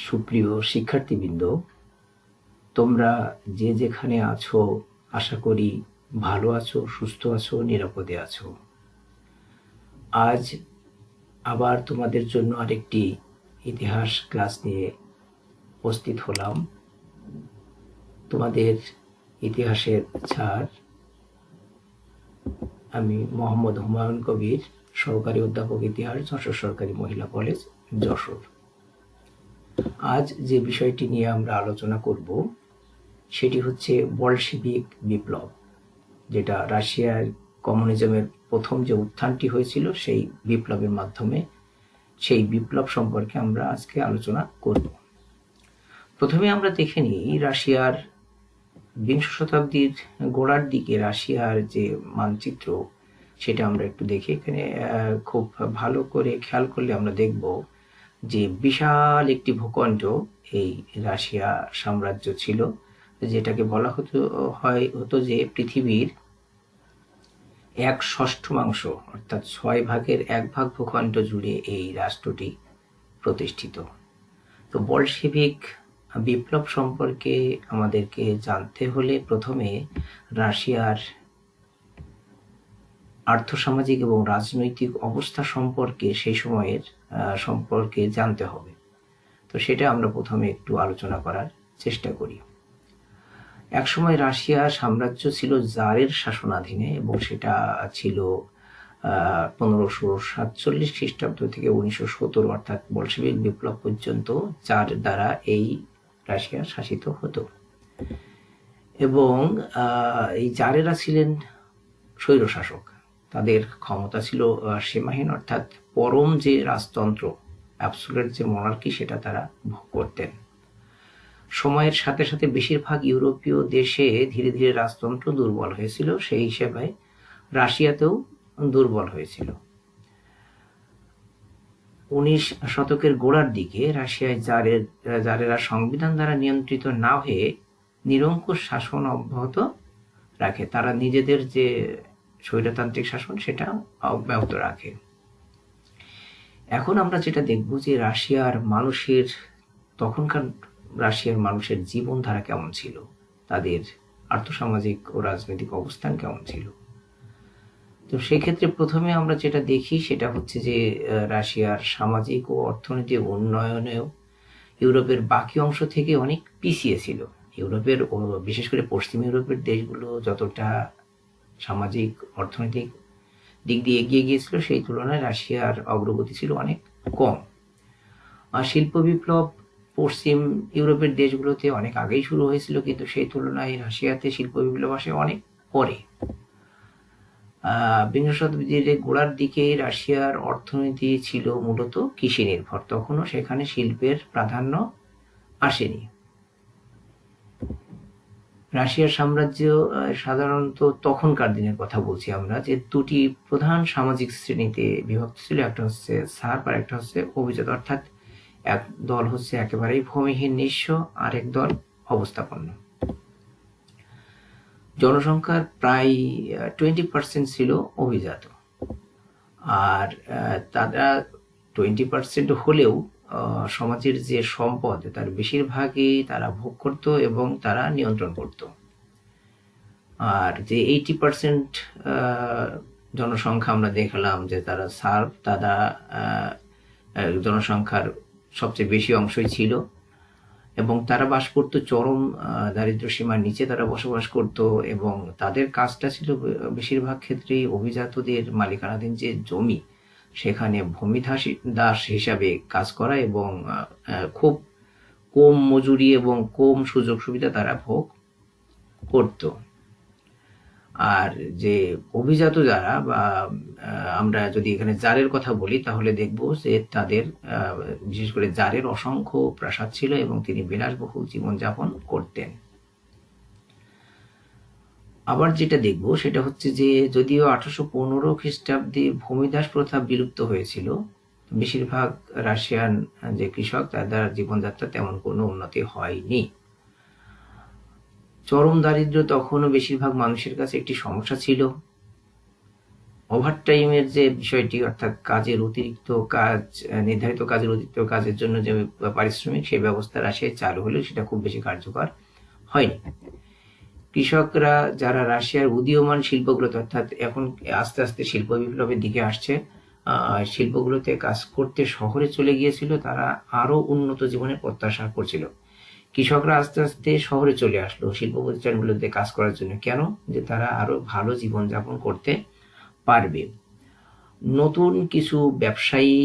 সুপ্রিয় শিক্ষার্থীবৃন্দ, তোমরা যে যেখানে আছো আশা করি ভালো আছো, সুস্থ আছো, নিরাপদে আছো। আজ আবার তোমাদের জন্য আরেকটি ইতিহাস ক্লাস নিয়ে উপস্থিত হলাম। তোমাদের ইতিহাসের স্যার আমি মোহাম্মদ হুমায়ুন কবির, সহকারী অধ্যাপক ইতিহাস, যশোর সরকারি মহিলা কলেজ, যশোর। আজ যে বিষয়টি নিয়ে আমরা আলোচনা করব সেটি হচ্ছে বলশেভিক বিপ্লব, যেটা রাশিয়ার কমিউনিজমের প্রথম যে উত্থানটি হয়েছিল সেই বিপ্লবের মাধ্যমে। সেই বিপ্লব সম্পর্কে আমরা আজকে আলোচনা করব। প্রথমে আমরা দেখে নিই রাশিয়ার বিংশ শতাব্দীর গোড়ার দিকে রাশিয়ার যে মানচিত্র, সেটা আমরা একটু দেখি। এখানে খুব ভালো করে খেয়াল করলে আমরা দেখব যে বিশাল একটি ভূখণ্ড এই রাশিয়া সাম্রাজ্য ছিল, যেটাকে বলা হতো যে পৃথিবীর 1/6 অর্থাৎ 1/6 ভূখণ্ড জুড়ে এই রাষ্ট্রটি প্রতিষ্ঠিত। তো বলশেভিক বিপ্লব সম্পর্কে আমাদেরকে জানতে হলে প্রথমে রাশিয়ার আর্থসামাজিক এবং রাজনৈতিক অবস্থা সম্পর্কে, সেই সময়ের সম্পর্কে জানতে হবে। তো সেটা আমরা প্রথমে একটু আলোচনা করার চেষ্টা করি। একসময় রাশিয়া সাম্রাজ্য ছিল জারের শাসনাধীনে, এবং সেটা ছিল 1547 খ্রিস্টাব্দ থেকে 1917 অর্থাৎ বলশেভিক বিপ্লব পর্যন্ত জার দ্বারা এই রাশিয়া শাসিত হতো। এবং এই জারেরা ছিলেন স্বৈরশাসক। তাদের ক্ষমতা ছিল সীমাহীন, অর্থাৎ পরম যে রাজতন্ত্র, অ্যাবসোলিউট যে মনার্কি, সেটা তারা ভোগ করতেন। সময়ের সাথে সাথে বেশিরভাগ ইউরোপীয় দেশে ধীরে ধীরে রাজতন্ত্র দুর্বল হয়েছিল, সেই হিসেবে রাশিয়াতেও দুর্বল হয়েছিল। 19 শতকের গোড়ার দিকে রাশিয়ায় জারেরা সংবিধান দ্বারা নিয়ন্ত্রিত না হয়ে নিরঙ্কুশ শাসন অব্যাহত রাখে। তারা নিজেদের যে স্বৈরতান্ত্রিক শাসন সেটা অব্যাহত রাখে। এখন আমরা যেটা দেখব যে তখনকার রাশিয়ার মানুষের জীবনধারা কেমন ছিল, তাদের আর্থসামাজিক ও রাজনৈতিক অবস্থান কেমন ছিল। তো সেক্ষেত্রে প্রথমে আমরা যেটা দেখি সেটা হচ্ছে যে রাশিয়ার সামাজিক ও অর্থনৈতিক উন্নয়নেও ইউরোপের বাকি অংশ থেকে অনেক পিছিয়ে ছিল। ইউরোপের, বিশেষ করে পশ্চিম ইউরোপের দেশগুলো যতটা সামাজিক অর্থনৈতিক দিক দিয়ে এগিয়ে গিয়েছিল, সেই তুলনায় রাশিয়ার অগ্রগতি ছিল অনেক কম। আর শিল্প বিপ্লব পশ্চিম ইউরোপের দেশগুলোতে অনেক আগেই শুরু হয়েছিল, কিন্তু সেই তুলনায় রাশিয়াতে শিল্প বিপ্লব আসে অনেক পরে। বিংশ শতাব্দীর গোড়ার দিকে রাশিয়ার অর্থনীতি ছিল মূলত কৃষি নির্ভর, তখনও সেখানে শিল্পের প্রাধান্য আসেনি। রাশিয়ার সাম্রাজ্য সাধারণত তখনকার দিনের কথা বলছি আমরা, যে দুটি প্রধান সামাজিক শ্রেণীতে বিভক্ত ছিল। একটা হচ্ছে সার্প আর একটা হচ্ছে অভিজাত, অর্থাৎ এক দল হচ্ছে একেবারেই ভূমিহীন নিঃস্ব, আর এক দল অবস্থাপন্ন। জনসংখ্যার প্রায় 20% ছিল অভিজাত, আর তারা 20% হলেও সমাজের যে সম্পদ তার বেশিরভাগই তারা ভোগ করত এবং তারা নিয়ন্ত্রণ করত। আর যে 80% জনসংখ্যা আমরা দেখলাম যে তারা সার্ব, তারা জনসংখ্যার সবচেয়ে বেশি অংশই ছিল, এবং তারা বাস করত চরম দারিদ্র সীমার নিচে, তারা বসবাস করত, এবং তাদের কাজটা ছিল বেশিরভাগ ক্ষেত্রেই অভিজাতদের মালিকানাধীন যে জমি, সেখানে ভূমিদাস হিসাবে কাজ করা, এবং খুব কম মজুরি এবং কম সুযোগ সুবিধা তারা ভোগ করত। আর যে অভিজাত যারা, বা আমরা যদি এখানে জারের কথা বলি, তাহলে দেখব যে তাদের বিশেষ করে জারের অসংখ্য প্রাসাদ ছিল এবং তিনি বিলাসবহুল জীবনযাপন করতেন। আবার যেটা দেখব সেটা হচ্ছে যে যদিও 1815 খ্রিস্টাব্দে ভূমিদাস প্রথা বিলুপ্ত হয়েছিল, বেশিরভাগ রাশিয়ান যে কৃষক, তাদের জীবনযাত্রা তেমন কোনো উন্নতি হয়নি। চরম দারিদ্র্য তখনও বেশিরভাগ মানুষের কাছে একটি সমস্যা ছিল। ওভারটাইমের যে বিষয়টি, অর্থাৎ কাজের অতিরিক্ত কাজ, নির্ধারিত কাজের অতিরিক্ত কাজের জন্য যে পারিশ্রমিক, সেই ব্যবস্থা রাশিয়ায় চালু হলেও সেটা খুব বেশি কার্যকর হয়নি। কৃষকরা, যারা রাশিয়ার উদীয়মান শিল্পগুলোতে, অর্থাৎ এখন আস্তে আস্তে শিল্প বিপ্লবের দিকে আসছে, শিল্পগুলোতে কাজ করতে শহরে চলে গিয়েছিল, তারা আরো উন্নত জীবনের প্রত্যাশা করছিল। কৃষকরা আস্তে আস্তে শহরে চলে আসলো শিল্প প্রতিষ্ঠানগুলোতে কাজ করার জন্য। কেন? যে তারা আরো ভালো জীবনযাপন করতে পারবে। নতুন কিছু ব্যবসায়ী,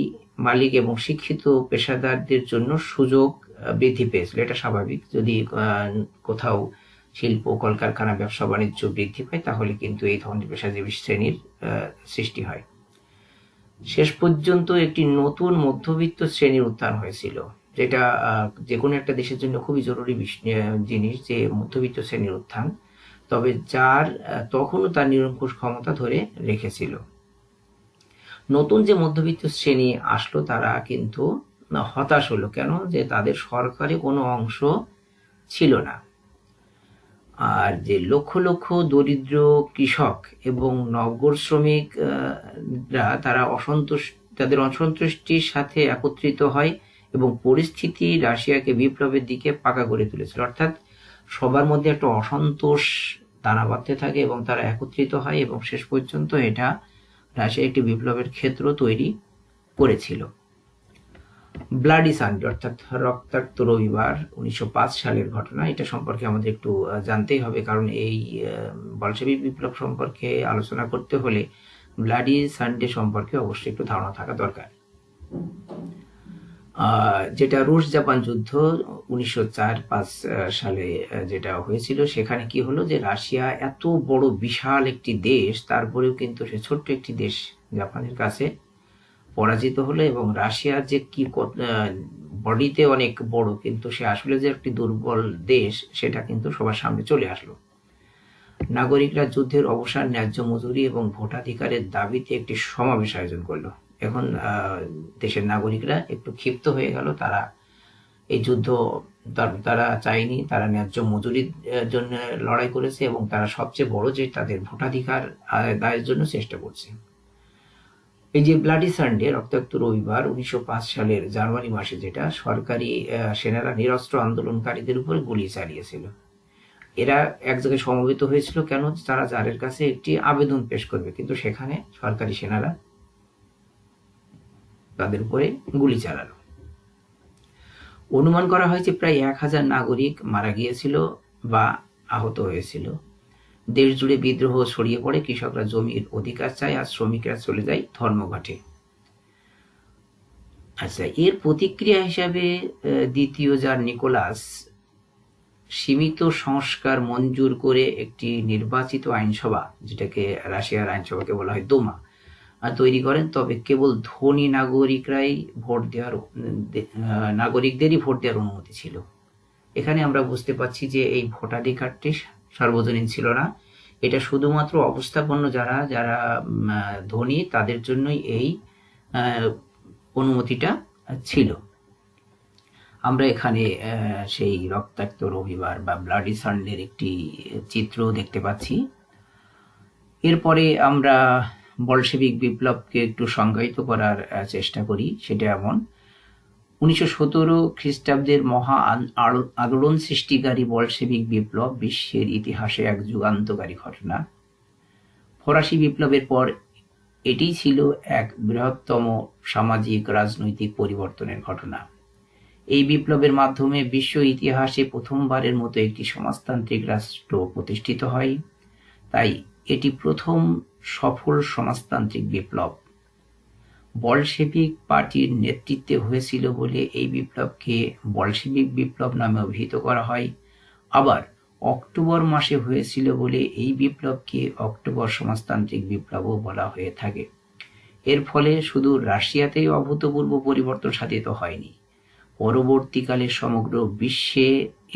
মালিক এবং শিক্ষিত পেশাদারদের জন্য সুযোগ বৃদ্ধি পেয়েছিল। এটা স্বাভাবিক। যদি কোথাও শিল্প, কলকারখানা, ব্যবসা বাণিজ্য বৃদ্ধি পায়, তাহলে কিন্তু এই ধরনের পেশাজীবী শ্রেণীর সৃষ্টি হয়। শেষ পর্যন্ত একটি নতুন মধ্যবিত্ত শ্রেণীর উত্থান হয়েছিল, যেটা যে কোনো একটা দেশের জন্য খুবই জরুরি জিনিস, যে মধ্যবিত্ত শ্রেণীর উত্থান। তবে যার তখনও তার নিরঙ্কুশ ক্ষমতা ধরে রেখেছিল। নতুন যে মধ্যবিত্ত শ্রেণী আসলো, তারা কিন্তু হতাশ হলো। কেন? যে তাদের সরকারি কোনো অংশ ছিল না। আর যে লক্ষ লক্ষ দরিদ্র কৃষক এবং নগর শ্রমিকরা, তারা তাদের অসন্তুষ্টির সাথে একত্রিত হয় এবং পরিস্থিতি রাশিয়াকে বিপ্লবের দিকে পাকা করে তুলেছিল। অর্থাৎ সবার মধ্যে একটা অসন্তোষ দানা বাঁধতে থাকে এবং তারা একত্রিত হয়, এবং শেষ পর্যন্ত এটা রাশিয়া একটি বিপ্লবের ক্ষেত্র তৈরি করেছিল। ব্লাডি সানডে, অর্থাৎ রক্তাক্ত রবিবার, 1905 সালের ঘটনা। এটা সম্পর্কে আমাদের একটু জানতেই হবে, কারণ এই বলশেভিক বিপ্লব সম্পর্কে আলোচনা করতে হলে ব্লাডি সানডে সম্পর্কে অবশ্যই একটু ধারণা থাকা দরকার। যেটা রুশ জাপান যুদ্ধ 1904-05 সালে যেটা হয়েছিল, সেখানে কি হলো যে রাশিয়া এত বড় বিশাল একটি দেশ, তারপরেও কিন্তু সে ছোট্ট একটি দেশ জাপানের কাছে পরাজিত হলো। এবং রাশিয়া যে কি বডিতে অনেক বড়, কিন্তু সে আসলে যে একটি দুর্বল দেশ, সেটা কিন্তু সবার সামনে চলে আসলো। নাগরিকরা যুদ্ধের অবসান, ন্যায্য মজুরি এবং ভোটাধিকারের দাবিতে একটি সমাবেশ আয়োজন করলো। এখন দেশের নাগরিকরা একটু ক্ষিপ্ত হয়ে গেল। তারা এই যুদ্ধ তারা চায়নি, তারা ন্যায্য মজুরির জন্য লড়াই করেছে, এবং তারা সবচেয়ে বড় যে তাদের ভোটাধিকার আদায়ের জন্য চেষ্টা করছে। এই যে ব্লাডি সানডে, রক্তাক্ত রবিবার, 1905 সালের জানুয়ারি মাসে, যেটা সরকারি সেনারা নিরস্ত্র আন্দোলনকারীদের উপর গুলি চালিয়েছিল। এরা এক জায়গায় সমবেত হয়েছিল। কেন? তারা জারের কাছে একটি আবেদন পেশ করবে, কিন্তু সেখানে সরকারি সেনারা তাদের উপরে গুলি চালালো। অনুমান করা হয় যে প্রায় 1000 নাগরিক মারা গিয়েছিল বা আহত হয়েছিল। দেশ জুড়ে বিদ্রোহ ছড়িয়ে পড়ে। কৃষকরা জমির অধিকার চায়, আর শ্রমিকরা চলে যায় ধর্মঘটে। আচ্ছা, এর প্রতিক্রিয়া হিসাবে দ্বিতীয় জার নিকোলাস সীমিত সংস্কার মঞ্জুর করে একটি নির্বাচিত আইনসভা, যেটাকে রাশিয়ার আইনসভাকে বলা হয় দোমা, তৈরি করেন। তবে কেবল ধনী নাগরিকদেরই ভোট দেওয়ার অনুমতি ছিল। এখানে আমরা বুঝতে পারছি যে এই ভোটাধিকারটি সার্বজনীন ছিল না। এটা শুধুমাত্র অবস্থাপন্ন যারা যারা ধনী, তাদের জন্যই এই অনুমতিটা ছিল। আমরা এখানে সেই রক্তাক্ত রবিবার বা ব্লাডি সানডের একটি চিত্র দেখতে পাচ্ছি। এরপরে আমরা বলশেভিক বিপ্লবকে একটু সংজ্ঞায়িত করার চেষ্টা করি। সেটা এমন: 1917 খ্রিস্টাব্দের মহা আলোড়ন সৃষ্টিকারী বলশেভিক বিপ্লব বিশ্বের ইতিহাসে এক যুগান্তকারী ঘটনা। ফরাসি বিপ্লবের পর এটি ছিল এক বৃহত্তম সামাজিক রাজনৈতিক পরিবর্তনের ঘটনা। এই বিপ্লবের মাধ্যমে বিশ্ব ইতিহাসে প্রথমবারের মতো একটি সমাজতান্ত্রিক রাষ্ট্র প্রতিষ্ঠিত হয়। তাই এটি প্রথম সফল সমাজতান্ত্রিক বিপ্লব। বলশেভিক পার্টির নেতৃত্বে হয়েছিল বলে এই বিপ্লবকে বলশেভিক বিপ্লব নামে অভিহিত করা হয়। আবার অক্টোবর মাসে হয়েছিল বলে এই বিপ্লবকে অক্টোবর সমাজতান্ত্রিক বিপ্লবও বলা হয়ে থাকে। এর ফলে শুধু রাশিয়াতেই অভূতপূর্ব পরিবর্তন সাধিত হয়নি, পরবর্তীকালে সমগ্র বিশ্বে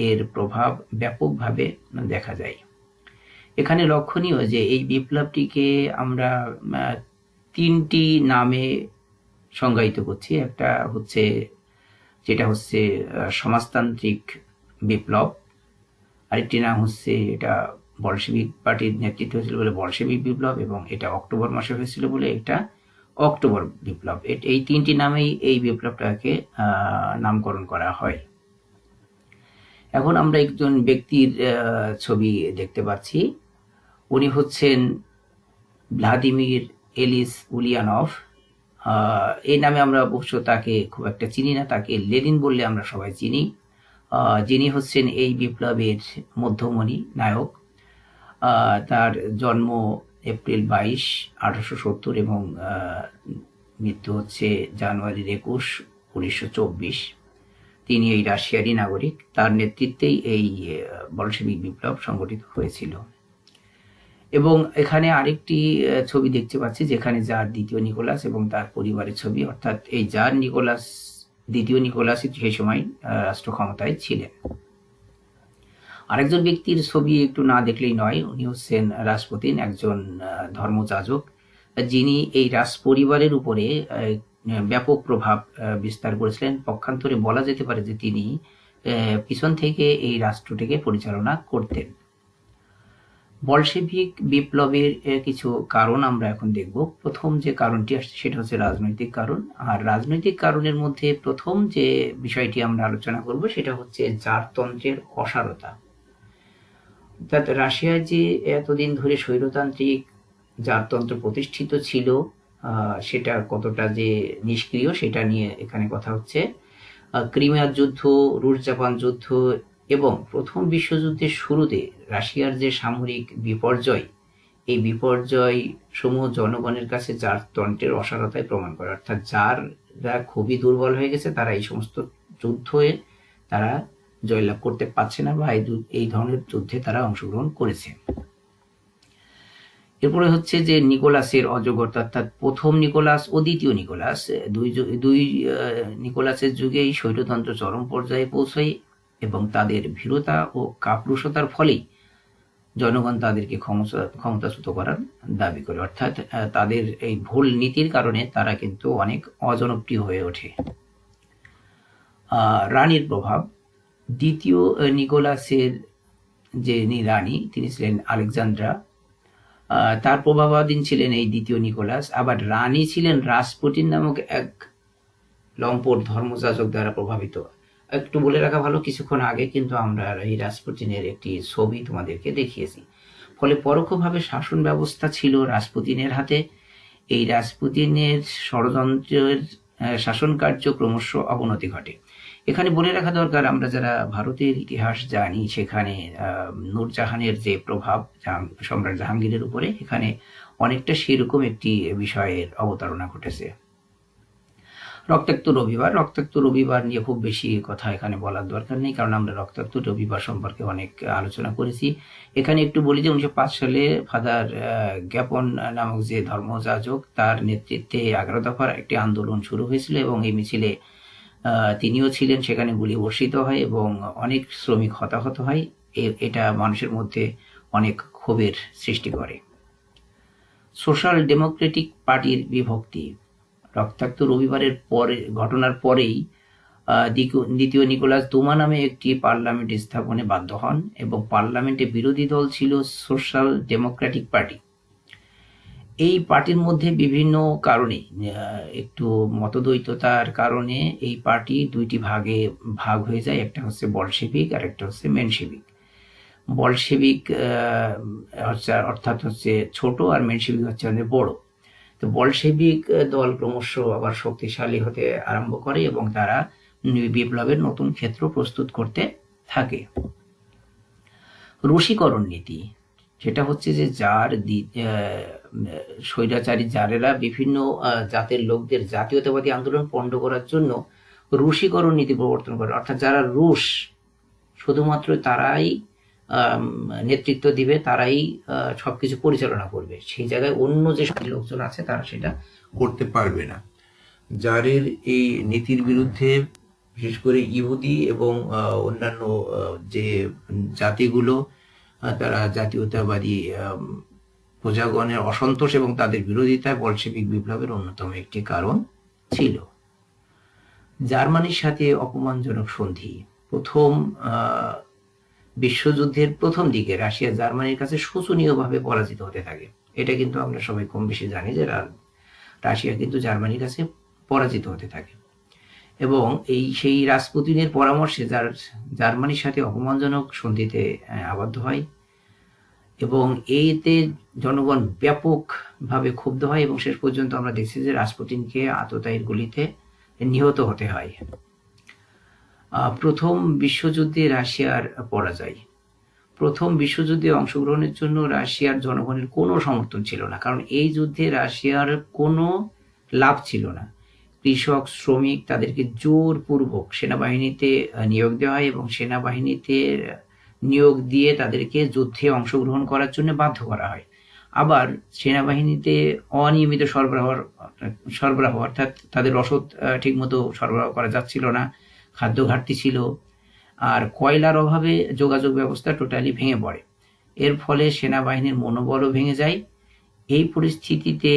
এর প্রভাব ব্যাপকভাবে দেখা যায়। এখানে লক্ষণীয় যে এই বিপ্লবটিকে আমরা তিনটি নামে সংজ্ঞায়িত করছি। একটা হচ্ছে যেটা সমাজতান্ত্রিক বিপ্লব, আরেকটি নাম হচ্ছে এটা বলশেভিক পার্টির নেতৃত্ব হয়েছিল বলে বলশেভিক বিপ্লব, এবং এটা অক্টোবর মাসে হয়েছিল বলে এটা অক্টোবর বিপ্লব। এই তিনটি নামেই এই বিপ্লবটাকে নামকরণ করা হয়। এখন আমরা একজন ব্যক্তির ছবি দেখতে পাচ্ছি। উনি হচ্ছেন ভ্লাদিমির ইলিচ উলিয়ানভ। এই নামে আমরা অবশ্য তাকে খুব একটা চিনি না, তাকে লেনিন বললে আমরা সবাই চিনি। যিনি হচ্ছেন এই বিপ্লবের মধ্যমণি নায়ক। তার জন্ম এপ্রিল 22, 1870 এবং মৃত্যু হচ্ছে জানুয়ারি 21, 1924। তিনি এই রাশিয়ারই নাগরিক। তার নেতৃত্বেই এই বলশেভিক বিপ্লব সংগঠিত হয়েছিল। এবং এখানে আরেকটি ছবি দেখতে পাচ্ছি, যেখানে জার দ্বিতীয় নিকোলাস এবং তার পরিবারের ছবি, অর্থাৎ এই জার নিকোলাস দ্বিতীয় নিকোলাসই সেই সময় রাষ্ট্র ক্ষমতায় ছিলেন। আরেকজন ব্যক্তির ছবি একটু না দেখলেই নয়, উনি হচ্ছেন রাসপুতিন, একজন ধর্মযাজক, যিনি এই রাজ পরিবারের উপরে ব্যাপক প্রভাব বিস্তার করেছিলেন। পক্ষান্তরে বলা যেতে পারে যে তিনি পিছন থেকে এই রাষ্ট্রটিকে পরিচালনা করতেন। বলশেভিক বিপ্লবের কিছু কারণ আমরা এখন দেখব। প্রথম যে কারণটি আসছে সেটা হচ্ছে রাজনৈতিক কারণ। আর রাজনৈতিক কারণের মধ্যে প্রথম যে বিষয়টি আমরা আলোচনা করব সেটা হচ্ছে জারতন্ত্রের অসারতা। অর্থাৎ রাশিয়ায় যে এতদিন ধরে স্বৈরতান্ত্রিক জারতন্ত্র প্রতিষ্ঠিত ছিল, সেটা কতটা যে নিষ্ক্রিয় সেটা নিয়ে এখানে কথা হচ্ছে। ক্রিমিয়ার যুদ্ধ, রুশ জাপান যুদ্ধ এবং প্রথম বিশ্বযুদ্ধের শুরুতে রাশিয়ার যে সামরিক বিপর্যয়, এই বিপর্যয় সমূহ জনগণের কাছে জারতন্ত্রের অসারতায় প্রমাণ করে। অর্থাৎ যারা খুবই দুর্বল হয়ে গেছে, তারা এই সমস্ত যুদ্ধে তারা জয়লাভ করতে পারছে না, বা এই ধরনের যুদ্ধে তারা অংশগ্রহণ করেছে। এরপরে হচ্ছে যে নিকোলাসের অজগরতা, অর্থাৎ প্রথম নিকোলাস ও দ্বিতীয় নিকোলাস, দুই নিকোলাসের যুগেই স্বৈরতন্ত্র চরম পর্যায়ে পৌঁছায় এবং তাদের ভীরুতা ও কাপুরুষতার ফলেই জনগণ তাদেরকে ক্ষমতাচ্যুত করার দাবি করে। অর্থাৎ তাদের এই ভুল নীতির কারণে তারা কিন্তু অনেক অজনপ্রিয় হয়ে ওঠে। রানীর প্রভাব। দ্বিতীয় নিকোলাসের যে রানী, তিনি ছিলেন আলেকজান্দ্রা। তার প্রভাবাধীন ছিলেন এই দ্বিতীয় নিকোলাস। আবার রানী ছিলেন রাসপুটিন নামক এক লম্পট ধর্মযাজক দ্বারা প্রভাবিত। একটু বলে রাখা ভালো, কিছুক্ষণ আগে কিন্তু আমরা এই রাসপুটিনের একটি ছবি তোমাদেরকে দেখিয়েছি। ফলে পরোক্ষভাবে শাসন ব্যবস্থা ছিল রাসপুতিনের হাতে। এই রাসপুতিনের ষড়যন্ত্রের শাসন কার্য ক্রমশ অবনতি ঘটে। এখানে বলে রাখা দরকার, আমরা যারা ভারতের ইতিহাস জানি সেখানে নূরজাহানের যে প্রভাব সম্রাট জাহাঙ্গীরের উপরে, এখানে অনেকটা সেরকম একটি বিষয়ের অবতারণা ঘটেছে। রক্তাক্ত রবিবার। রক্তাক্ত রবিবার নিয়ে খুব বেশি কথা এখানে বলার দরকার নেই, কারণ আমরা রক্তাক্ত রবিবার সম্পর্কে অনেক আলোচনা করেছি। এখানে একটু বলি যে 1905 সালে ফাদার জ্ঞাপন নামক যে ধর্মযাজক, তার নেতৃত্বে 11 দফার একটি আন্দোলন শুরু হয়েছিল এবং এই মিছিলে তিনিও ছিলেন। সেখানে গুলি বর্ষিত হয় এবং অনেক শ্রমিক হতাহত হয়। এটা মানুষের মধ্যে অনেক ক্ষোভের সৃষ্টি করে। সোশ্যাল ডেমোক্রেটিক পার্টির বিভক্তি। রক্তাক্ত রবিবারের ঘটনার পরেই দ্বিতীয় নিকোলাস দুমা নামে একটি পার্লামেন্ট স্থাপনে বাধ্য হন এবং পার্লামেন্টে বিরোধী দল ছিল সোশ্যাল ডেমোক্রেটিক পার্টি। এই পার্টির মধ্যে বিভিন্ন কারণে, একটু মতদ্বৈততার কারণে এই পার্টি দুইটি ভাগ হয়ে যায়। একটা হচ্ছে বলশেভিক আর একটা হচ্ছে মেনশেভিক। বলশেভিক অর্থাৎ হচ্ছে ছোট, আর মেনশেভিক হচ্ছে বড়। তো বলশেভিক দল ক্রমশ আবার শক্তিশালী হতে আরম্ভ করে এবং তারা বিপ্লবের নতুন ক্ষেত্র প্রস্তুত করতে থাকে। রুশীকরণ নীতি, সেটা হচ্ছে যে স্বৈরাচারী জারেরা বিভিন্ন জাতের লোকদের জাতীয়তাবাদী আন্দোলন পণ্ড করার জন্য রুশীকরণ নীতি প্রবর্তন করে। অর্থাৎ যারা রুশ, শুধুমাত্র তারাই নেতৃত্ব দিবে, তারাই সবকিছু পরিচালনা করবে। সেই জায়গায় অন্য যে লোকজন আছে তারা সেটা করতে পারবে না। জারের এই নীতির বিরুদ্ধে বিশেষ করে ইহুদি এবং অন্যান্য যে জাতিগুলো, তারা জাতীয়তাবাদী প্রজাগণের অসন্তোষ এবং তাদের বিরোধিতায় বলশেভিক বিপ্লবের অন্যতম একটি কারণ ছিল। জার্মানির সাথে অপমানজনক সন্ধি। প্রথম বিশ্বযুদ্ধের প্রথম দিকে রাশিয়া জার্মানির কাছে শোচনীয়ভাবে পরাজিত হতে থাকে। এটা কিন্তু আমরা সবাই কম বেশি জানি যে রাশিয়া কিন্তু জার্মানির কাছে পরাজিত হতে থাকে এবং সেই রাসপুতিনের পরামর্শে জার্মানির সাথে অপমানজনক সন্ধিতে আবদ্ধ হয় এবং এতে জনগণ ব্যাপকভাবে ক্ষুব্ধ হয় এবং শেষ পর্যন্ত আমরা দেখছি যে রাসপুতিনকে আততায়ীর গুলিতে নিহত হতে হয়। প্রথম বিশ্বযুদ্ধে রাশিয়ার পরাজয়। প্রথম বিশ্বযুদ্ধে অংশগ্রহণের জন্য রাশিয়ার জনগণের কোনো সমর্থন ছিল না, কারণ এই যুদ্ধে রাশিয়ার কোনো লাভ ছিল না। কৃষক, শ্রমিক তাদেরকে জোরপূর্বক সেনাবাহিনীতে নিয়োগ দেওয়া হয় এবং সেনাবাহিনীতে নিয়োগ দিয়ে তাদেরকে যুদ্ধে অংশগ্রহণ করার জন্য বাধ্য করা হয়। আবার সেনাবাহিনীতে অনিয়মিত সরবরাহ অর্থাৎ তাদের রসদ ঠিকমতো সরবরাহ করা যাচ্ছিল না, খাদ্য ঘাটতি ছিল, আর কয়লার অভাবে যোগাযোগ ব্যবস্থা টোটালি ভেঙে পড়ে। এর ফলে সেনাবাহিনীর মনোবলও ভেঙে যায়। এই পরিস্থিতিতে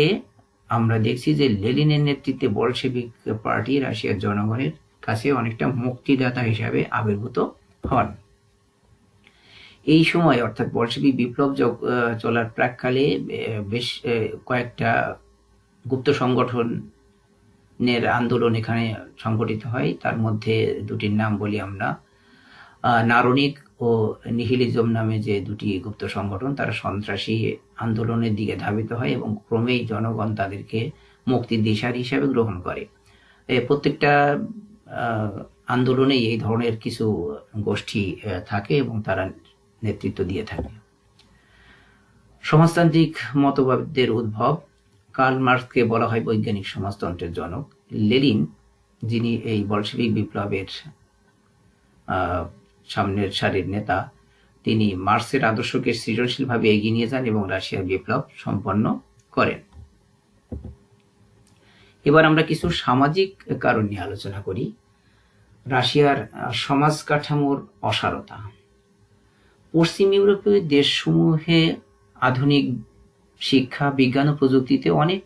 আমরা দেখছি যে লেনিনের নেতৃত্বে বলশেভিক পার্টি রাশিয়ার জনগণের কাছে অনেকটা মুক্তিদাতা হিসাবে আবির্ভূত হন। এই সময় অর্থাৎ বলশেভিক বিপ্লব চলার প্রাককালে বেশ কয়েকটা গুপ্ত সংগঠনের আন্দোলন এখানে সংগঠিত হয়। তার মধ্যে দুটির নাম বলি আমরা। নারনিক ও নিহিলিজম নামে যে দুটি গুপ্ত সংগঠন, তারা সন্ত্রাসী আন্দোলনের দিকে ধাবিত হয় এবং ক্রমেই জনগণ তাদেরকে মুক্তির দিশারি হিসাবে গ্রহণ করে। প্রত্যেকটা আন্দোলনেই এই ধরনের কিছু গোষ্ঠী থাকে এবং তারা নেতৃত্ব দিয়ে থাকে। সমাজতান্ত্রিক মতবাদের উদ্ভব। কার্ল মার্কসকে বলা হয় বৈজ্ঞানিক সমাজতন্ত্রের জনক। লেনিন, যিনি এই বলশেভিক বিপ্লবের সামনের সারির নেতা, তিনি মার্কসের আদর্শকে সৃজনশীলভাবে এগিয়ে নিয়ে যান এবং রাশিয়ার বিপ্লব সম্পন্ন করেন। এবার আমরা কিছু সামাজিক কারণ নিয়ে আলোচনা করি। রাশিয়ার সমাজ কাঠামোর অসারতা। পশ্চিম ইউরোপীয় দেশসমূহে আধুনিক শিক্ষা, বিজ্ঞান ও প্রযুক্তিতে অনেক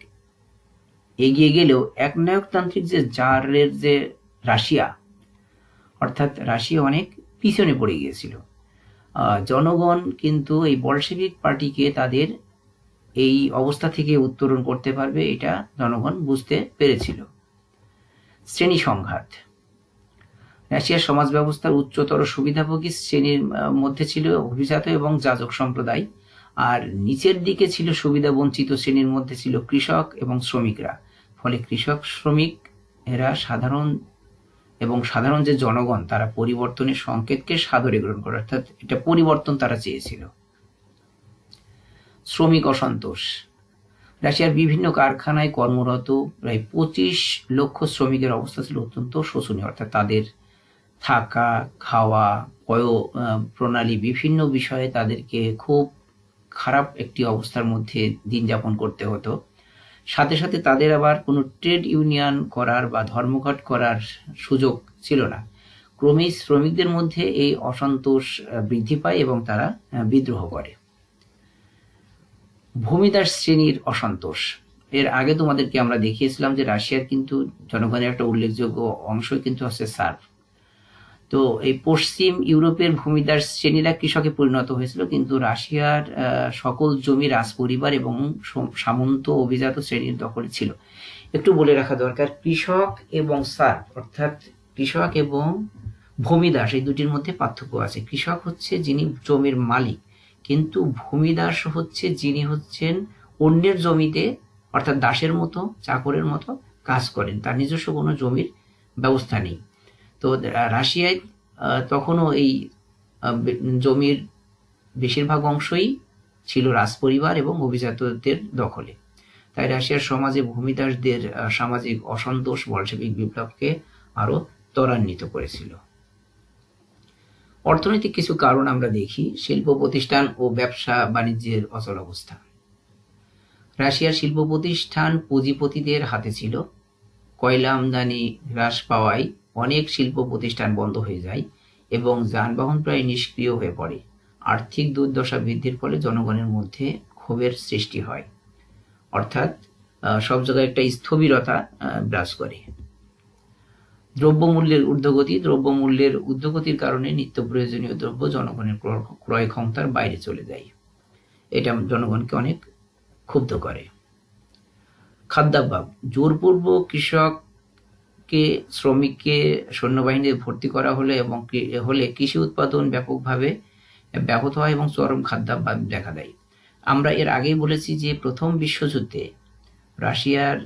এগিয়ে গেলেও একনায়কতান্ত্রিক যে জারের যে রাশিয়া, অর্থাৎ রাশিয়া অনেক পিছনে পড়ে গিয়েছিল। জনগণ কিন্তু এই বলশেভিক পার্টিকে তাদের এই অবস্থা থেকে উত্তরণ করতে পারবে, এটা জনগণ বুঝতে পেরেছিল। শ্রেণী সংঘাত। রাশিয়ার সমাজ ব্যবস্থার উচ্চতর সুবিধাভোগী শ্রেণীর মধ্যে ছিল অভিজাত এবং যাজক সম্প্রদায়, আর নিচের দিকে ছিল সুবিধা বঞ্চিত শ্রেণীর মধ্যে ছিল কৃষক এবং শ্রমিকরা। ফলে কৃষক, শ্রমিক এরা সাধারণ যে জনগণ, তারা পরিবর্তনের সংকেতকে সাদরে গ্রহণ করে, অর্থাৎ এটা পরিবর্তন তারা চেয়েছিল। শ্রমিক অসন্তোষ। রাশিয়ার বিভিন্ন কারখানায় কর্মরত প্রায় 25 লক্ষ শ্রমিকের অবস্থা ছিল অত্যন্ত শোচনীয়, অর্থাৎ তাদের থাকা, খাওয়া, পয় প্রণালী বিভিন্ন বিষয়ে তাদেরকে খুব খারাপ একটি অবস্থার মধ্যে দিন যাপন করতে হতো। সাথে সাথে তাদের আবার কোনো ট্রেড ইউনিয়ন করার বা ধর্মঘট করার সুযোগ ছিল না। ক্রমেই শ্রমিকদের মধ্যে এই অসন্তোষ বৃদ্ধি পায় এবং তারা বিদ্রোহ করে। ভূমিদাস শ্রেণীর অসন্তোষ। এর আগে তোমাদেরকে আমরা দেখিয়েছিলাম যে রাশিয়ার কিন্তু জনগণের একটা উল্লেখযোগ্য অংশ কিন্তু হচ্ছে সার্ভ। তো এই পশ্চিম ইউরোপের ভূমিদাস শ্রেণীরা কৃষকে পরিণত হয়েছিল, কিন্তু রাশিয়ার সকল জমি রাজপরিবার এবং সামন্ত অভিজাত শ্রেণীর দখলে ছিল। একটু বলে রাখা দরকার, কৃষক এবং সার্ভ অর্থাৎ কৃষক এবং ভূমিদাস এই দুটির মধ্যে পার্থক্য আছে। কৃষক হচ্ছে যিনি জমির মালিক, কিন্তু ভূমিদাস হচ্ছে যিনি হচ্ছেন অন্যের জমিতে অর্থাৎ দাসের মতো, চাকরের মতো কাজ করেন, তার নিজস্ব কোনো জমির ব্যবস্থা নেই। তো রাশিয়ায় তখনও এই জমির বেশিরভাগ অংশই ছিল রাজপরিবার এবং অভিজাতদের দখলে। তাই রাশিয়ার সমাজে ভূমিদাসদের সামাজিক অসন্তোষ বলশেভিক বিপ্লবকে আরো ত্বরান্বিত করেছিল। অর্থনৈতিক কিছু কারণ আমরা দেখি। শিল্প প্রতিষ্ঠান ও ব্যবসা বাণিজ্যের অচল অবস্থা। রাশিয়ার শিল্প প্রতিষ্ঠান পুঁজিপতিদের হাতে ছিল। কয়লা আমদানি হ্রাস পাওয়ায় অনেক শিল্প প্রতিষ্ঠান বন্ধ হয়ে যায় এবং যানবাহন প্রায় নিষ্ক্রিয় হয়ে পড়ে। আর্থিক দুর্দশা বৃদ্ধির ফলে জনগণের মধ্যে ক্ষোভের সৃষ্টি হয়, অর্থাৎ সব জায়গায় একটা স্থবিরতা বিরাজ করে। দ্রব্যমূল্যের ঊর্ধ্বগতির কারণে নিত্য প্রয়োজনীয় দ্রব্য জনগণের ক্রয় ক্ষমতার বাইরে চলে যায়। এটা জনগণকে অনেক ক্ষুব্ধ করে। খাদ্যাভাব, জোরপূর্বক কৃষককে শ্রমিককে সৈন্যবাহিনীতে ভর্তি করা হলে কৃষি উৎপাদন ব্যাপকভাবে ব্যাহত হয় এবং চরম খাদ্যাভাব দেখা দেয়। আমরা এর আগেই বলেছি যে প্রথম বিশ্বযুদ্ধে রাশিয়ার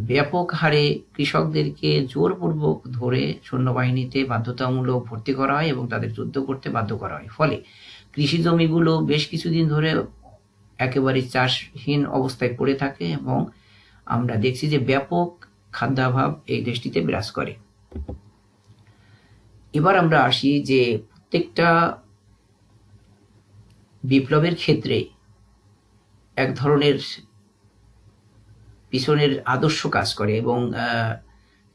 ব্যাপক হারে কৃষকদেরকে জোরপূর্বক ধরে সৈন্যবাহিনীতে বাধ্যতামূলক ভর্তি করা হয় এবং তাদের যুদ্ধ করতে বাধ্য করা হয়। ফলে কৃষি জমিগুলো বেশ কিছুদিন ধরে একেবারে চাষহীন অবস্থায় পড়ে থাকে এবং আমরা দেখছি যে ব্যাপক খাদ্যাভাব এই দেশটিতে বিরাজ করে। এবার আমরা আসি যে প্রত্যেকটা বিপ্লবের ক্ষেত্রে এক ধরনের পিছনের আদর্শ কাজ করে এবং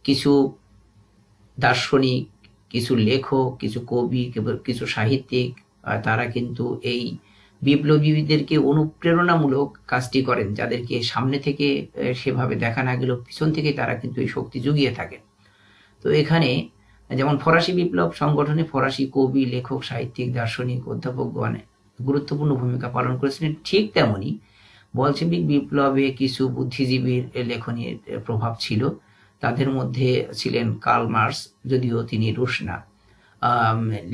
কিছু দার্শনিক, কিছু লেখক, কিছু কবি, কিছু সাহিত্যিক তারা কিন্তু এই বিপ্লবীদেরকে অনুপ্রেরণামূলক কাজটি করেন, যাদেরকে সামনে থেকে সেভাবে দেখা না গেলেও পিছন থেকে তারা কিন্তু এই শক্তি জুগিয়ে থাকেন। তো এখানে যেমন ফরাসি বিপ্লব সংগঠনে ফরাসি কবি, লেখক, সাহিত্যিক, দার্শনিক, অধ্যাপকগণ গুরুত্বপূর্ণ ভূমিকা পালন করেছিলেন, ঠিক তেমনি বলশেভিক বিপ্লবে কিছু বুদ্ধিজীবীর লেখনীর প্রভাব ছিল। তাদের মধ্যে ছিলেন কার্ল মার্কস, যদিও তিনি রুশ না,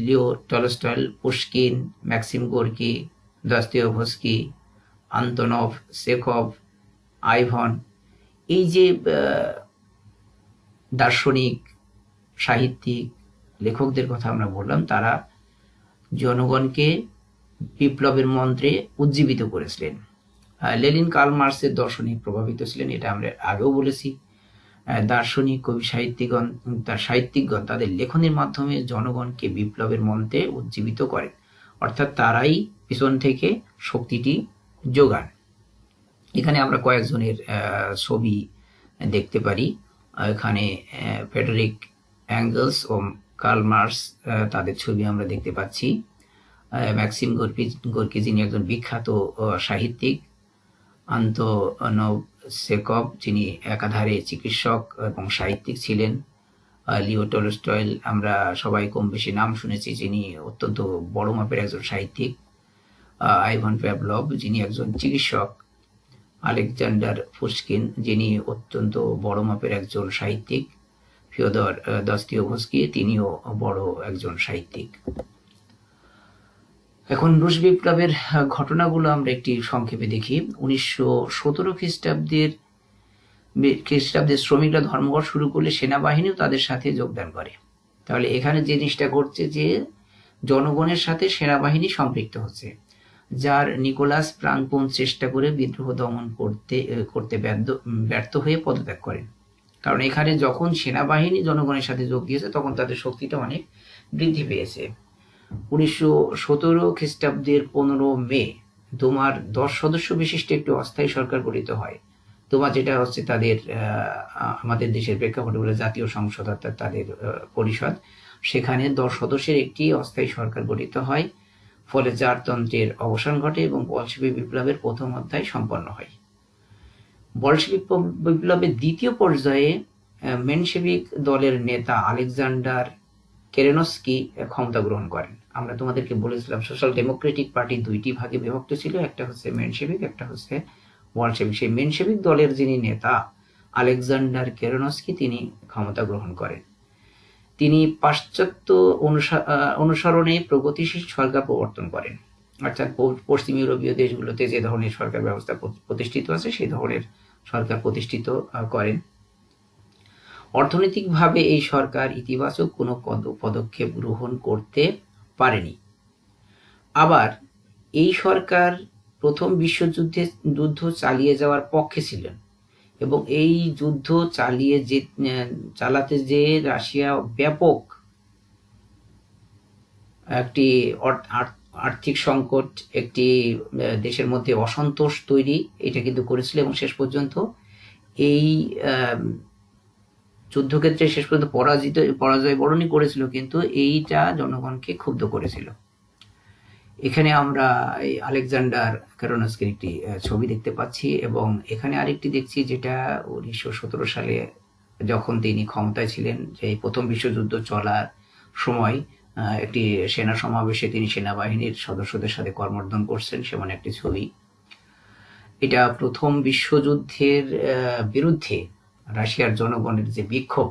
Leo Tolstoy, Pushkin, Maxim Gorky, Dostoevsky, Antonov Chekhov, Ivan. এই যে দার্শনিক, সাহিত্যিক, লেখকদের কথা আমরা বললাম, তারা জনগণকে বিপ্লবের মন্ত্রে উজ্জীবিত করেছিলেন। লেনিন কার্ল মার্কসের দর্শনে প্রভাবিত ছিলেন, এটা আমরা আগেও বলেছি। দার্শনিক, কবি, সাহিত্যিকগণ তাদের লেখনের মাধ্যমে জনগণকে বিপ্লবের মন্ত্রে উজ্জীবিত করেন, অর্থাৎ তারাই পিছন থেকে শক্তিটি যোগান। এখানে আমরা কয়েকজনের ছবি দেখতে পারি। এখানে ফ্রেডরিক এঙ্গেলস ও কার্ল মার্কস, তাদের ছবি আমরা দেখতে পাচ্ছি। ম্যাক্সিম গোর্কি যিনি একজন বিখ্যাত সাহিত্যিক, আন্তনভ চেখভ যিনি একাধারে চিকিৎসক এবং সাহিত্যিক ছিলেন, লিও টলস্টয় আমরা সবাই কম বেশি নাম শুনেছি, যিনি অত্যন্ত বড় মাপের একজন সাহিত্যিক, আইভান প্যাভলভ যিনি একজন চিকিৎসক, আলেকজান্ডার পুশকিন যিনি অত্যন্ত বড় মাপের একজন সাহিত্যিক, ফিওদর দস্তয়েভস্কি তিনিও বড় একজন সাহিত্যিক। এখন রুশ বিপ্লবের ঘটনাগুলো আমরা একটি সংক্ষেপে দেখি। 1917 খ্রিস্টাব্দে শ্রমিকরা ধর্মঘট শুরু করলে সেনাবাহিনীও তাদের সাথে যোগদান করে। তাহলে এখানে যে জিনিসটা ঘটছে যে জনগণের সাথে সেনাবাহিনী সম্পৃক্ত হচ্ছে, যার নিকোলাস প্রাণপণ চেষ্টা করে বিদ্রোহ দমন করতে ব্যর্থ হয়ে পদত্যাগ করেন। কারণ এখানে যখন সেনাবাহিনী জনগণের সাথে যোগ দিয়েছে তখন তাদের শক্তিটা অনেক বৃদ্ধি পেয়েছে। 1917 খ্রিস্টাব্দের 15 মে দোমার 10 সদস্য বিশিষ্ট একটি অস্থায়ী সরকার গঠিত হয়। দোমা যেটা হচ্ছে তাদের আমাদের দেশের প্রেক্ষাপটে বলে জাতীয় সংসদ, অর্থাৎ তাদের পরিষদ, সেখানে 10 সদস্যের একটি অস্থায়ী সরকার গঠিত হয়। ফলে জারতন্ত্রের অবসান ঘটে এবং বলশেভিক বিপ্লবের প্রথম অধ্যায় সম্পন্ন হয়। বলশেভিক বিপ্লবের দ্বিতীয় পর্যায়ে মেনশেভিক দলের নেতা আলেকজান্ডার কেরেনস্কি ক্ষমতা গ্রহণ করেন। আমরা তোমাদেরকে বলেছিলাম সোশ্যাল ডেমোক্রেটিক পার্টি দুইটি ভাগে বিভক্ত ছিল, একটা হচ্ছে মেনশেভিক, একটা হচ্ছে বলশেভিক। সেই মেনশেভিক দলের যিনি নেতা আলেকজান্ডার কেরেনস্কি তিনি ক্ষমতা গ্রহণ করেন। তিনি পাশ্চাত্য অনুসরণে প্রগতিশীল সরকার প্রবর্তন করেন, অর্থাৎ পশ্চিম ইউরোপীয় দেশগুলোতে যে ধরনের সরকার ব্যবস্থা প্রতিষ্ঠিত আছে সেই ধরনের সরকার প্রতিষ্ঠিত করেন। অর্থনৈতিকভাবে এই সরকার ইতিবাচক কোনো পদক্ষেপ গ্রহণ করতে পারেনি। আবার এই সরকার প্রথম যুদ্ধ চালিয়ে যাওয়ার পক্ষে ছিলেন এবং এই যুদ্ধ চালাতে যে রাশিয়া ব্যাপক একটি আর্থিক সংকট, একটি দেশের মধ্যে অসন্তোষ তৈরি, এটা কিন্তু করেছিল এবং শেষ পর্যন্ত এই যুদ্ধক্ষেত্রে শেষ পর্যন্ত পরাজয় বরণই করেছিল, কিন্তু এইটা জনগণকে ক্ষুব্ধ করেছিল। এখানে আমরা এই আলেকজান্ডার কেরেনস্কির একটি ছবি দেখতে পাচ্ছি এবং এখানে আরেকটি দেখছি যেটা 1917 সালে যখন তিনি ক্ষমতায় ছিলেন, যে প্রথম বিশ্বযুদ্ধ চলার সময় একটি সেনা সমাবেশে তিনি সেনাবাহিনীর সদস্যদের সাথে করমর্দন করছেন, সেমন একটি ছবি। এটা প্রথম বিশ্বযুদ্ধের বিরুদ্ধে রাশিয়ার জনগণের যে বিক্ষোভ,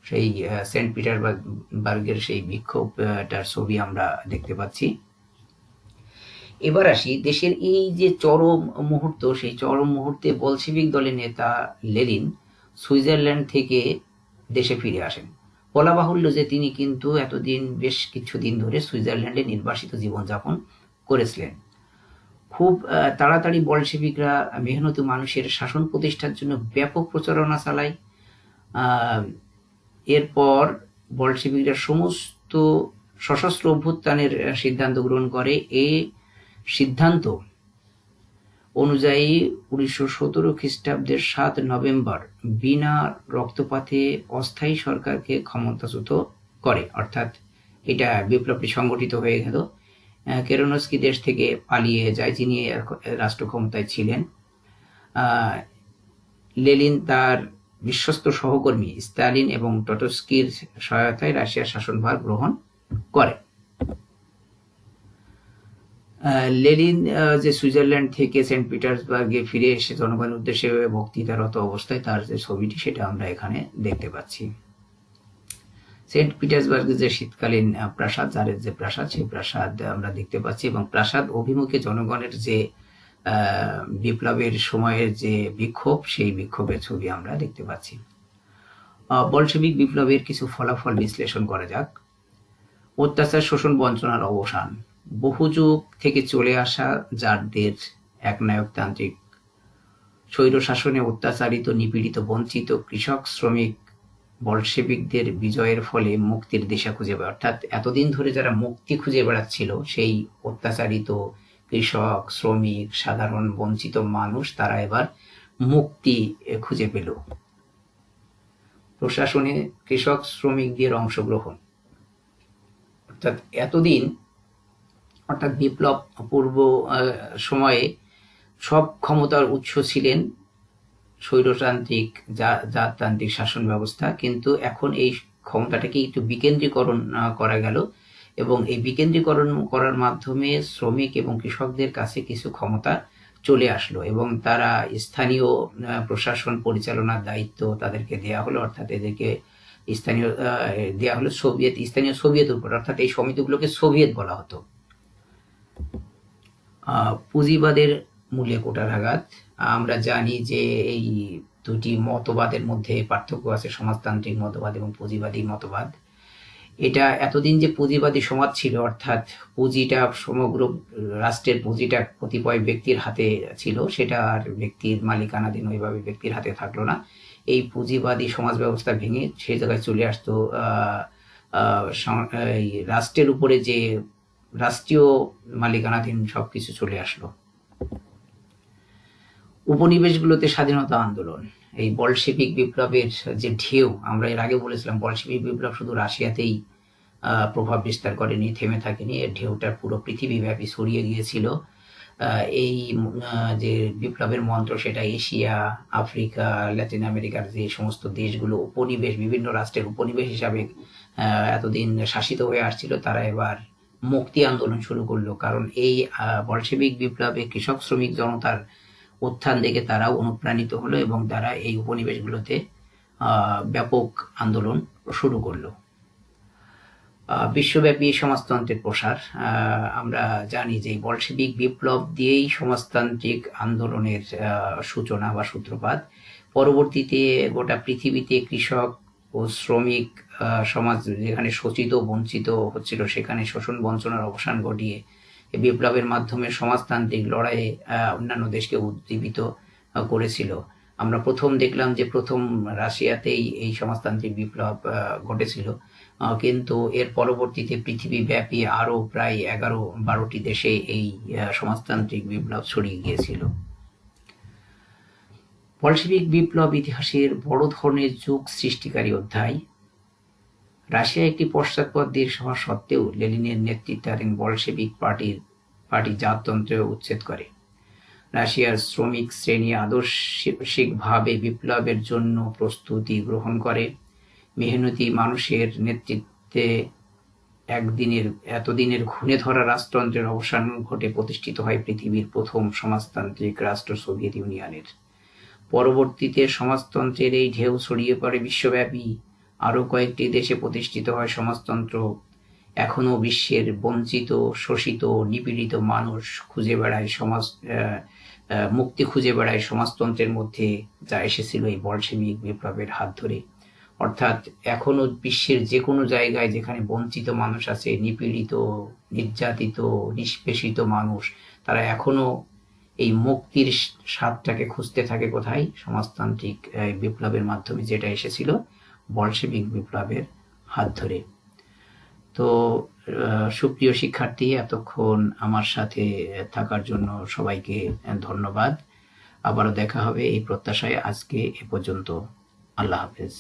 সেই সেন্ট পিটারবার্গের সেই বিক্ষোভটার ছবি আমরা দেখতে পাচ্ছি। এবার আসি দেশের এই যে চরম মুহূর্ত, সেই চরম মুহূর্তে বলশেভিক দলের নেতা লেনিন সুইজারল্যান্ড থেকে দেশে ফিরে আসেন। বলা বাহুল্য যে তিনি কিন্তু এতদিন বেশ কিছুদিন ধরে সুইজারল্যান্ডে নির্বাসিত জীবনযাপন করেছিলেন। খুব তাড়াতাড়ি বলশেভিকরা মেহনতি মানুষের শাসন প্রতিষ্ঠার জন্য ব্যাপক প্রচারণা চালায়। এরপর বলশেভিকরা সমস্ত সশস্ত্র অভ্যুত্থানের সিদ্ধান্ত গ্রহণ করে। এই সিদ্ধান্ত অনুযায়ী 1917 খ্রিস্টাব্দের 7 নভেম্বর বিনা রক্তপাতে অস্থায়ী সরকারকে ক্ষমতাচ্যুত করে, অর্থাৎ এটা বিপ্লবটি সংগঠিত হয়ে গেল। কেরেনস্কি দেশ থেকে পালিয়ে যায়, যিনি রাষ্ট্র ক্ষমতায় ছিলেন। লেনিন তার বিশ্বস্ত সহকর্মী স্টালিন এবং টটস্কির সহায়তায় রাশিয়ার শাসনভার গ্রহণ করে। লেনিন যে সুইজারল্যান্ড থেকে সেন্ট পিটার্সবার্গে ফিরে এসে জনগণের উদ্দেশ্যে বক্তৃতারত অবস্থায় তার যে ছবিটি, সেটা আমরা এখানে দেখতে পাচ্ছি। সেন্ট পিটার্সবার্গের যে শীতকালীন প্রাসাদ, জারের যে প্রাসাদ, সেই প্রাসাদ আমরা দেখতে পাচ্ছি, এবং প্রাসাদ অভিমুখে জনগণের যে বিপ্লবের সময়ের যে বিক্ষোভ, সেই বিক্ষোভের ছবি আমরা দেখতে পাচ্ছি। বলশেভিক বিপ্লবের কিছু ফলাফল বিশ্লেষণ করা যাক। অত্যাচার, শোষণ, বঞ্চনার অবসান। বহু যুগ থেকে চলে আসা জারদের একনায়কতান্ত্রিক স্বৈর শাসনে অত্যাচারিত, নিপীড়িত, বঞ্চিত কৃষক, শ্রমিক বলশেভিকদের বিজয়ের ফলে মুক্তির দিশা খুঁজে পায়। অর্থাৎ এতদিন ধরে যারা মুক্তি খুঁজে বেড়াচ্ছিল, সেই অত্যাচারিত কৃষক, শ্রমিক, সাধারণ বঞ্চিত মানুষ, তারা এবার মুক্তি খুঁজে পেল। প্রশাসনে কৃষক শ্রমিকদের অংশগ্রহণ, অর্থাৎ এতদিন, অর্থাৎ বিপ্লব পূর্ব সময়ে সব ক্ষমতার উৎস ছিলেন স্বৈরতান্ত্রিক, জাততান্ত্রিক শাসন ব্যবস্থা, কিন্তু এখন এই ক্ষমতাটাকে একটু বিকেন্দ্রীকরণ করা গেল, এবং এই বিকেন্দ্রীকরণ করার মাধ্যমে শ্রমিক এবং কৃষকদের কাছে কিছু ক্ষমতা চলে আসলো, এবং তারা স্থানীয় প্রশাসন পরিচালনার দায়িত্ব তাদেরকে দেয়া হলো, অর্থাৎ এদেরকে স্থানীয় দেয়া হলো স্থানীয় সোভিয়েত উপর, অর্থাৎ এই সমিতিগুলোকে সোভিয়েত বলা হতো। পুঁজিবাদের মূলে কুঠারাঘাত। আমরা জানি যে এই দুটি মতবাদের মধ্যে পার্থক্য আছে, সমাজতান্ত্রিক মতবাদ এবং পুঁজিবাদী মতবাদ। এটা এতদিন যে পুঁজিবাদী সমাজ ছিল, অর্থাৎ পুঁজিটা সমগ্র রাষ্ট্রের পুঁজিটা কতিপয় ব্যক্তির হাতে ছিল, সেটা আর ব্যক্তির মালিকানাধীন ওইভাবে ব্যক্তির হাতে থাকলো না। এই পুঁজিবাদী সমাজ ব্যবস্থা ভেঙে সেই জায়গায় চলে আসতো রাষ্ট্রের উপরে যে রাষ্ট্রীয় মালিকানাধীন সবকিছু চলে আসলো। উপনিবেশগুলোতে স্বাধীনতা আন্দোলন। এই বলশেভিক বিপ্লবের যে ঢেউ, আমরা এর আগে বলেছিলাম বলশেভিক বিপ্লব শুধু রাশিয়াতেই প্রভাব বিস্তার করেনি, থেমে থাকেনি, এর ঢেউটা পুরো পৃথিবীব্যাপী ছড়িয়ে গিয়েছিল। এই যে বিপ্লবের মন্ত্র, সেটা এশিয়া, আফ্রিকা, ল্যাটিন আমেরিকার যে সমস্ত দেশগুলো উপনিবেশ, বিভিন্ন রাষ্ট্রের উপনিবেশ হিসাবে এতদিন শাসিত হয়ে আসছিল, তারা এবার মুক্তি আন্দোলন শুরু করলো। কারণ এই বলশেভিক বিপ্লবে কৃষক শ্রমিক জনতার উত্থান দেখে তারাও অনুপ্রাণিত হলো, এবং তারা এই উপনিবেশগুলোতে ব্যাপক আন্দোলন শুরু করলো। বিশ্বব্যাপী সমাজতন্ত্রের প্রসার। আমরা জানি যে বলশেভিক বিপ্লব দিয়েই সমাজতান্ত্রিক আন্দোলনের সূচনা বা সূত্রপাত। পরবর্তীতে গোটা পৃথিবীতে কৃষক ও শ্রমিক সমাজ যেখানে শোষিত বঞ্চিত হচ্ছিল, সেখানে শোষণ বঞ্চনার অবসান ঘটিয়ে বিপ্লবের মাধ্যমে সমাজতান্ত্রিক লড়াইয়ে অন্যান্য দেশকে উজ্জীবিত করেছিল। আমরা প্রথম দেখলাম যে প্রথম রাশিয়াতেই এই সমাজতান্ত্রিক বিপ্লব ঘটেছিল, কিন্তু এর পরবর্তীতে পৃথিবীব্যাপী আরও প্রায় 11-12টি দেশে এই সমাজতান্ত্রিক বিপ্লব ছড়িয়ে গিয়েছিল। বলশেভিক বিপ্লব ইতিহাসের বড় ধরনের যুগ সৃষ্টিকারী অধ্যায়। রাশিয়া একটি পশ্চাৎপদ দেশ হওয়া সত্ত্বেও লেনিনের নেতৃত্বাধীন বলশেভিক পার্টি জাততন্ত্র উচ্ছেদ করে। রাশিয়ার শ্রমিক শ্রেণী আদর্শিকভাবে বিপ্লবের জন্য প্রস্তুতি গ্রহণ করে। মেহনতি মানুষের নেতৃত্বে এতদিনের ঘুণে ধরা রাজতন্ত্রের অবসান ঘটে প্রতিষ্ঠিত হয় পৃথিবীর প্রথম সমাজতান্ত্রিক রাষ্ট্র সোভিয়েত ইউনিয়নের। পরবর্তীতে সমাজতন্ত্রের এই ঢেউ ছড়িয়ে পড়ে বিশ্বব্যাপী। আরও কয়েকটি দেশে প্রতিষ্ঠিত হয় সমাজতন্ত্র। এখনও বিশ্বের বঞ্চিত, শোষিত, নিপীড়িত মানুষ মুক্তি খুঁজে বেড়ায় সমাজতন্ত্রের মধ্যে, যা এসেছিল এই বলশেভিক বিপ্লবের হাত ধরে। অর্থাৎ এখনো বিশ্বের যে কোনো জায়গায় যেখানে বঞ্চিত মানুষ আছে, নিপীড়িত, নির্যাতিত, নিষ্পেষিত মানুষ, তারা এখনো এই মুক্তির স্বাদটাকে খুঁজতে থাকে কোথায়? সমাজতান্ত্রিক বিপ্লবের মাধ্যমে, যেটা এসেছিল বলশেভিক বিপ্লবের হাত ধরে। তো সুপ্রিয় শিক্ষার্থী, এতক্ষণ আমার সাথে থাকার জন্য সবাইকে ধন্যবাদ। আবারও দেখা হবে এই প্রত্যাশায় আজকে এ পর্যন্ত। আল্লাহ হাফেজ।